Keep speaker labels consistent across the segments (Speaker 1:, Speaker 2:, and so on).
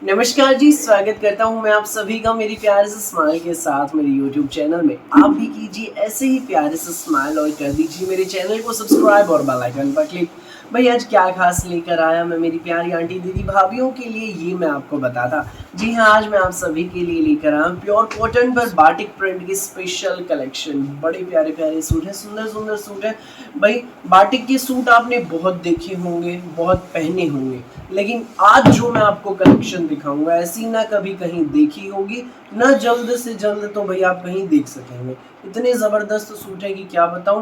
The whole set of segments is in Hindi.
Speaker 1: नमस्कार जी, स्वागत करता हूं मैं आप सभी का मेरी प्यारे से स्माइल के साथ मेरे YouTube चैनल में। आप भी कीजिए ऐसे ही प्यारे से स्माइल और कर दीजिए मेरे चैनल को सब्सक्राइब और बेल आइकन पर क्लिक। भाई आज क्या खास लेकर आया मैं मेरी प्यारी आंटी दीदी भाभीियों के लिए, ये मैं आपको बताता। जी हाँ, आज मैं आप सभी के लिए लेकर आया प्योर कॉटन पर बाटिक प्रिंट की स्पेशल कलेक्शन। बड़े प्यारे प्यारे सूट है, सुंदर सुंदर सूट है। भाई बाटिक के सूट आपने बहुत देखे होंगे, बहुत पहने होंगे, लेकिन आज जो मैं आपको कलेक्शन दिखाऊंगा ऐसी ना कभी कहीं देखी होगी, ना जल्द से जल्द तो भाई आप कहीं देख सकेंगे। इतने ज़बरदस्त सूट है कि क्या बताऊं।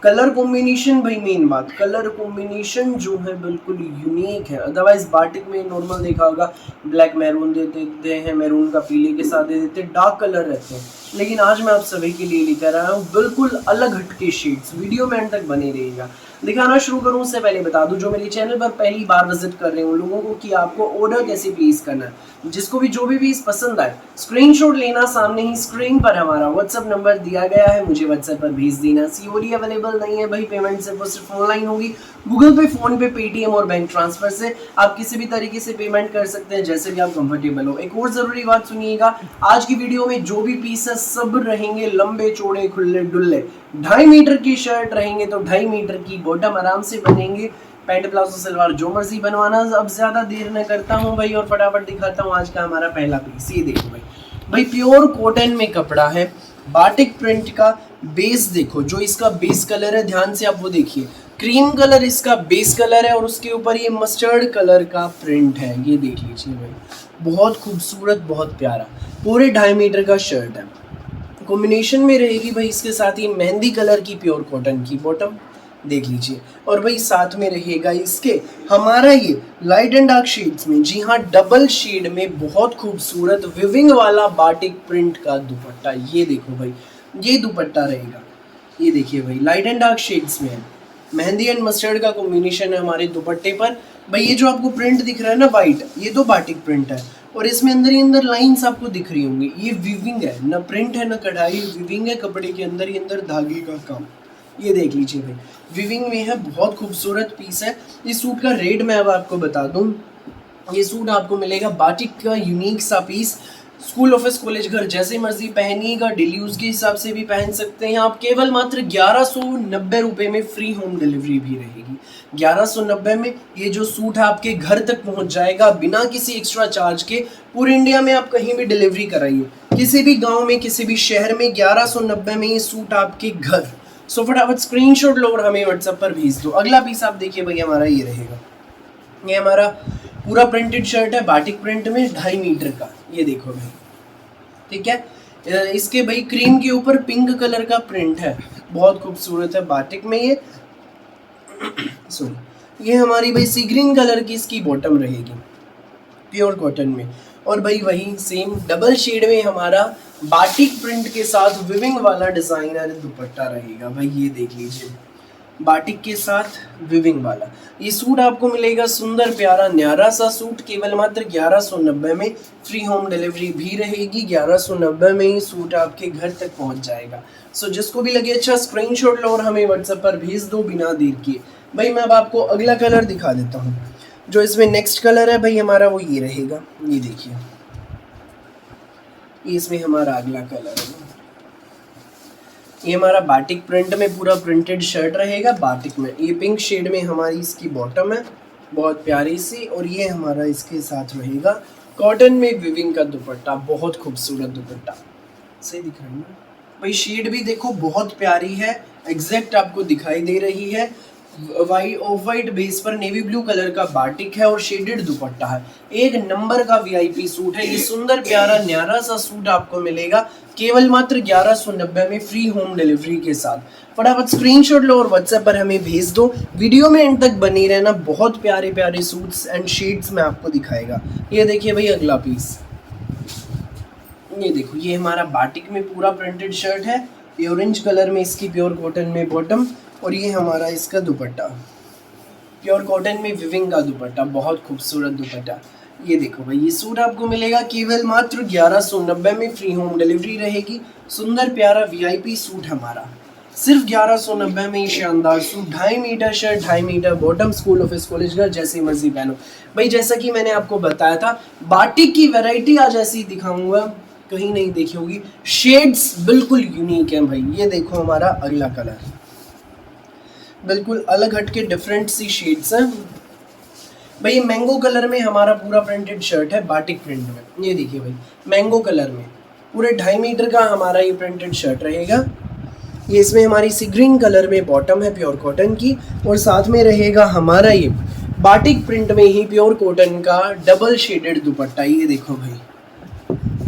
Speaker 1: कलर कॉम्बिनेशन, भाई मेन बात, कलर कॉम्बिनेशन जो है बिल्कुल यूनिक है। अदरवाइज बाटिक में नॉर्मल देखा होगा, ब्लैक मैरून दे देते हैं, मैरून का पीले के साथ दे देते हैं, डार्क कलर रहते हैं। लेकिन आज मैं आप सभी के लिए लेकर आया हूँ बिल्कुल अलग हटके शेड्स। वीडियो में एंड तक बने रहिएगा। दिखाना शुरू करूं उससे पहले बता दूं, जो मेरे चैनल पर पहली बार विजिट कर रहे हैं उन लोगों को कि आपको ऑर्डर कैसे प्लेस करना है। जिसको भी जो भी पीस पसंद आए स्क्रीनशॉट लेना, सामने ही स्क्रीन पर हमारा व्हाट्सएप नंबर दिया गया है, मुझे व्हाट्सएप पर भेज देना। सीओडी अवेलेबल नहीं है भाई, पेमेंट सिर्फ ऑनलाइन होगी। गूगल पे, फोन पे, पेटीएम और बैंक ट्रांसफर से आप किसी भी तरीके से पेमेंट कर सकते हैं, जैसे भी आप कंफर्टेबल हो। एक और जरूरी बात सुनिएगा, आज की वीडियो में जो भी पीस है सब रहेंगे लंबे चौड़े खुले डुल्ले। 2.5 मीटर की शर्ट रहेंगे तो 2.5 मीटर की बॉटम आराम से बनेंगे। पैंट प्लाजो सलवार जो मर्जी बनवाना। अब ज्यादा देर न करता हूँ भाई और फटाफट दिखाता हूँ आज का हमारा पहला पीस। ये देखो भाई, भाई प्योर कॉटन में कपड़ा है, बाटिक प्रिंट का। बेस देखो, जो इसका बेस कलर है, ध्यान से आप वो देखिए, क्रीम कलर इसका बेस कलर है और उसके ऊपर ये मस्टर्ड कलर का प्रिंट है। ये देख लीजिए भाई, बहुत खूबसूरत, बहुत प्यारा। पूरे 2.5 मीटर का शर्ट है। कॉम्बिनेशन में रहेगी भाई इसके साथ ही मेहंदी कलर की प्योर कॉटन की बॉटम, देख लीजिए। और भाई साथ में रहेगा इसके हमारा ये लाइट एंड डार्क शेड्स में, जी हाँ, डबल शेड में बहुत खूबसूरत विविंग वाला बाटिक प्रिंट का दुपट्टा। ये देखो भाई, ये दुपट्टा रहेगा। ये देखिए भाई, लाइट एंड डार्क शेड्स में है, मेहंदी एंड मस्टर्ड का कॉम्बिनेशन है हमारे दुपट्टे पर। भाई ये जो आपको प्रिंट दिख रहा है ना वाइट, ये तो बाटिक प्रिंट है और इसमें अंदर ही अंदर लाइंस आपको दिख रही होंगी। ये विविंग है, ना प्रिंट है ना कढ़ाई, विविंग है कपड़े के अंदर ही अंदर धागे का काम। ये देख लीजिए भाई, विविंग में है, बहुत खूबसूरत पीस है। इस सूट का रेट मैं अब आपको बता दूं। ये सूट आपको मिलेगा बाटिक का यूनिक सा पीस, स्कूल, ऑफिस, कॉलेज, घर जैसे मर्जी पहनिएगा, डेली यूज के हिसाब से भी पहन सकते हैं आप। केवल मात्र 1190 रुपये में फ्री होम डिलीवरी भी रहेगी। 1190 में ये जो सूट है आपके घर तक पहुंच जाएगा बिना किसी एक्स्ट्रा चार्ज के। पूरे इंडिया में आप कहीं भी डिलीवरी कराइए, किसी भी गांव में, किसी भी शहर में, 1190 में ये सूट आपके घर। सो फटाफट स्क्रीनशॉट लो और हमें व्हाट्सएप पर भेज दो। अगला पीस आप देखिए भाई, हमारा ये रहेगा। ये हमारा पूरा प्रिंटेड शर्ट है बाटिक प्रिंट में, 2.5 मीटर का। ये देखो भाई, ठीक है। इसके भाई क्रीम के ऊपर पिंक कलर का प्रिंट है, बहुत खूबसूरत है बाटिक में ये। सॉरी, ये हमारी भाई सी ग्रीन कलर की इसकी बॉटम रहेगी प्योर कॉटन में। और भाई वही सेम डबल शेड में हमारा बाटिक प्रिंट के साथ विविंग वाला डिजाइनर दुपट्टा रहेगा। भाई ये देख लीजिए, बाटिक के साथ विविंग वाला ये सूट आपको मिलेगा। सुंदर प्यारा न्यारा सा सूट, केवल मात्र 1190 में। फ्री होम डिलीवरी भी रहेगी। 1190 में ही सूट आपके घर तक पहुंच जाएगा। सो जिसको भी लगे अच्छा, स्क्रीनशॉट लो और हमें व्हाट्सएप पर भेज दो बिना देर किए। भाई मैं अब आपको अगला कलर दिखा देता हूँ। जो इसमें नेक्स्ट कलर है भाई हमारा, वो ये रहेगा। ये देखिए, ये इसमें हमारा अगला कलर है। ये हमारा बाटिक प्रिंट में पूरा प्रिंटेड शर्ट रहेगा बाटिक में। ये पिंक शेड में हमारी इसकी बॉटम है, बहुत प्यारी सी। और ये हमारा इसके साथ रहेगा कॉटन में विविंग का दुपट्टा, बहुत खूबसूरत दुपट्टा। सही दिख रहा है ना भाई, शेड भी देखो बहुत प्यारी है, एग्जैक्ट आपको दिखाई दे रही है। वाइट ऑफ वाइट बेस पर नेवी ब्लू कलर का बाटिक है और शेडेड दुपट्टा है। एक नंबर का वीआईपी सूट है। ये सुंदर प्यारा न्यारा सा सूट आपको मिलेगा केवल मात्र 1190 में फ्री होम डिलीवरी के साथ। फटाफट स्क्रीनशॉट लो और व्हाट्सएप पर हमें भेज दो। वीडियो में एंड तक बनी रहना, बहुत प्यारे प्यारे सूट्स एंड शेड्स में आपको दिखाएगा। ये देखिए भाई अगला पीस, ये देखो, ये हमारा बाटिक में पूरा प्रिंटेड शर्ट है। ये ऑरेंज कलर में इसकी प्योर कॉटन में बॉटम और ये हमारा इसका दुपट्टा, प्योर कॉटन में विविंग का दुपट्टा, बहुत खूबसूरत दुपट्टा। ये देखो भाई, ये सूट आपको मिलेगा केवल मात्र 1190 में। फ्री होम डिलीवरी रहेगी। सुंदर प्यारा वीआईपी सूट हमारा। सिर्फ 1190 में ये शानदार suit, 2.5 metre shirt, 2.5 metre bottom, school office college घर जैसी मर्जी पहनो। भाई जैसा कि मैंने आपको बताया था, बाटिक की वैरायटी आज ऐसी दिखाऊंगा, कहीं नहीं देखी होगी। शेड्स बिल्कुल यूनिक है भाई। ये देखो हमारा अगला कलर, बिल्कुल अलग हटके डिफरेंट सी शेड्स हैं भाई। ये मैंगो कलर में हमारा पूरा प्रिंटेड शर्ट है, बाटिक प्रिंट में। ये देखिए भाई, मैंगो कलर में पूरे 2.5 मीटर का हमारा ये प्रिंटेड शर्ट रहेगा। ये इसमें हमारी सी ग्रीन कलर में बॉटम है प्योर कॉटन की, और साथ में रहेगा हमारा ये बाटिक प्रिंट में ही प्योर कॉटन का डबल शेडेड दुपट्टा। ये देखो भाई,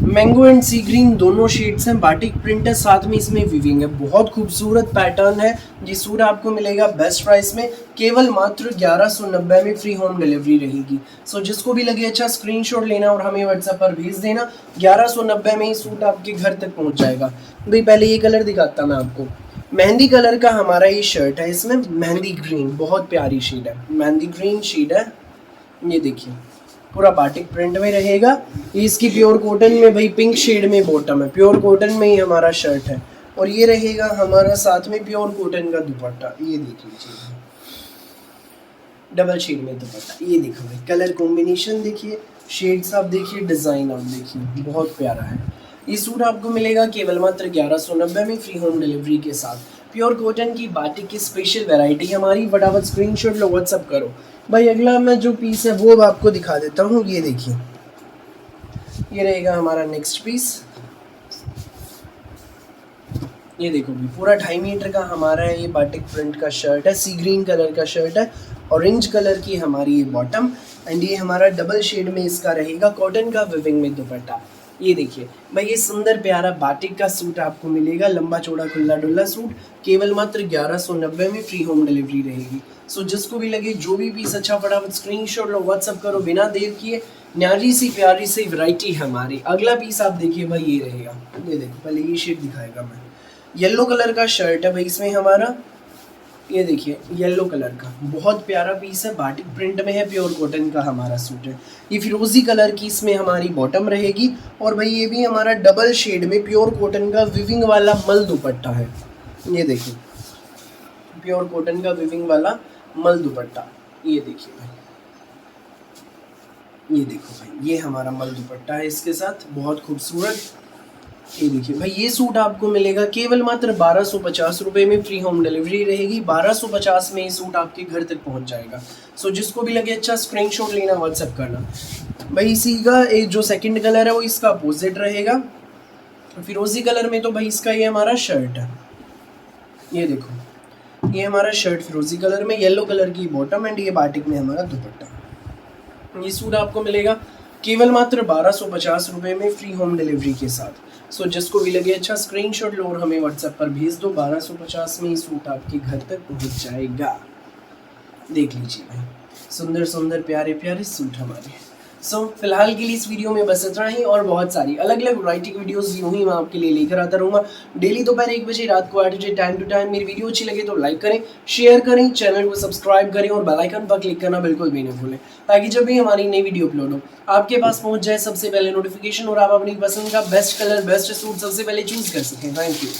Speaker 1: मैंगो एंड सी ग्रीन दोनों शेड्स हैं, बाटिक प्रिंट है, साथ में इसमें विविंग है। बहुत खूबसूरत पैटर्न है। ये सूट आपको मिलेगा बेस्ट प्राइस में, केवल मात्र 1190 में फ्री होम डिलीवरी रहेगी। सो जिसको भी लगे अच्छा स्क्रीनशॉट लेना और हमें व्हाट्सएप पर भेज देना। 1190 में ही सूट आपके घर तक पहुंच जाएगा। भाई पहले ये कलर दिखाता मैं आपको, मेहंदी कलर का हमारा ये शर्ट है। इसमें मेहंदी ग्रीन बहुत प्यारी शेड है, मेहंदी ग्रीन शेड है। ये देखिए पूरा बाटिक प्रिंट में रहेगा। ये इसकी प्योर कॉटन में भाई पिंक शेड में बॉटम है, प्योर कॉटन में ही हमारा शर्ट है। और ये रहेगा हमारा साथ में प्योर कॉटन का दुपट्टा। ये देख लीजिए डबल शेड में दुपट्टा। ये देखो भाई कलर कॉम्बिनेशन देखिए, शेड्स आप देखिए, डिज़ाइन आप देखिए, बहुत प्यारा है। ये सूट आपको मिलेगा केवल मात्र 1190 में फ्री होम डिलीवरी के साथ। प्योर कॉटन की बाटिक की स्पेशल वैरायटी हमारी। फटाफट स्क्रीनशॉट लो, व्हाट्सअप करो। भाई अगला मैं जो पीस है वो आपको दिखा देता हूँ। ये देखिए, ये रहेगा हमारा नेक्स्ट पीस। ये देखो भी पूरा 2.5 मीटर का हमारा ये बाटिक प्रिंट का शर्ट है, सी ग्रीन कलर का शर्ट है, ऑरेंज कलर की हमारी ये बॉटम, एंड ये हमारा डबल शेड में इसका रहेगा कॉटन का विविंग में दुपट्टा। ये देखिए भाई, ये सुंदर प्यारा बाटिक का सूट आपको मिलेगा, लंबा चौड़ा खुला डुल्ला सूट, केवल मात्र 1190 में फ्री होम डिलीवरी रहेगी। सो जिसको भी लगे जो भी पीस अच्छा, फटाफट स्क्रीनशॉट लो, व्हाट्सअप करो बिना देर किए। न्यारी सी प्यारी सी वैरायटी है हमारी। अगला पीस आप देखिए भाई, ये रहेगा। ये देखो पहले ये शेड दिखाएगा मैं, येलो कलर का शर्ट है भाई इसमें हमारा। ये देखिए येलो कलर का बहुत प्यारा पीस है, बाटिक प्रिंट में है, प्योर कॉटन का हमारा सूट है। ये फिरोजी कलर की इसमें हमारी बॉटम रहेगी, और भाई ये भी हमारा डबल शेड में प्योर कॉटन का विविंग वाला मल दुपट्टा है। ये देखिए प्योर कॉटन का विविंग वाला मल दुपट्टा। ये देखिए भाई, ये देखो भाई, ये हमारा मल दुपट्टा है इसके साथ, बहुत खूबसूरत। ये देखिए भाई, ये सूट आपको मिलेगा केवल मात्र 1250 रुपये में, फ्री होम डिलीवरी रहेगी। 1250 में ये सूट आपके घर तक पहुंच जाएगा। सो जिसको भी लगे अच्छा स्क्रीनशॉट लेना, व्हाट्सएप करना। भाई इसी का एक जो सेकंड कलर है वो इसका अपोजिट रहेगा, फिरोजी कलर में। तो भाई इसका ये हमारा शर्ट है। ये देखो ये हमारा शर्ट फिरोजी कलर में, येलो कलर की बॉटम, एंड ये बाटिक में हमारा दुपट्टा। ये सूट आपको मिलेगा केवल मात्र 1250 रुपये में, फ्री होम डिलीवरी के साथ। सो जिसको भी लगे अच्छा स्क्रीनशॉट लो और हमें व्हाट्सएप पर भेज दो। 1250 में ये सूट आपके घर तक पहुंच जाएगा। देख लीजिए भाई, सुंदर सुंदर प्यारे प्यारे सूट हमारे। सो फिलहाल के लिए इस वीडियो में बस इतना ही, और बहुत सारी अलग अलग वैरायटी की वीडियोस यूँ ही मैं आपके लिए लेकर आता रहूँगा डेली दोपहर 1 बजे, रात को 8 बजे, टाइम टू टाइम। मेरी वीडियो अच्छी लगे तो लाइक करें, शेयर करें, चैनल को सब्सक्राइब करें और बेल आइकन पर क्लिक करना बिल्कुल भी नहीं भूलें, ताकि जब भी हमारी नई वीडियो अपलोड हो आपके पास पहुंच जाए सबसे पहले नोटिफिकेशन, और आप अपनी पसंद का बेस्ट कलर बेस्ट सूट सबसे पहले चूज कर सकें। Thank you.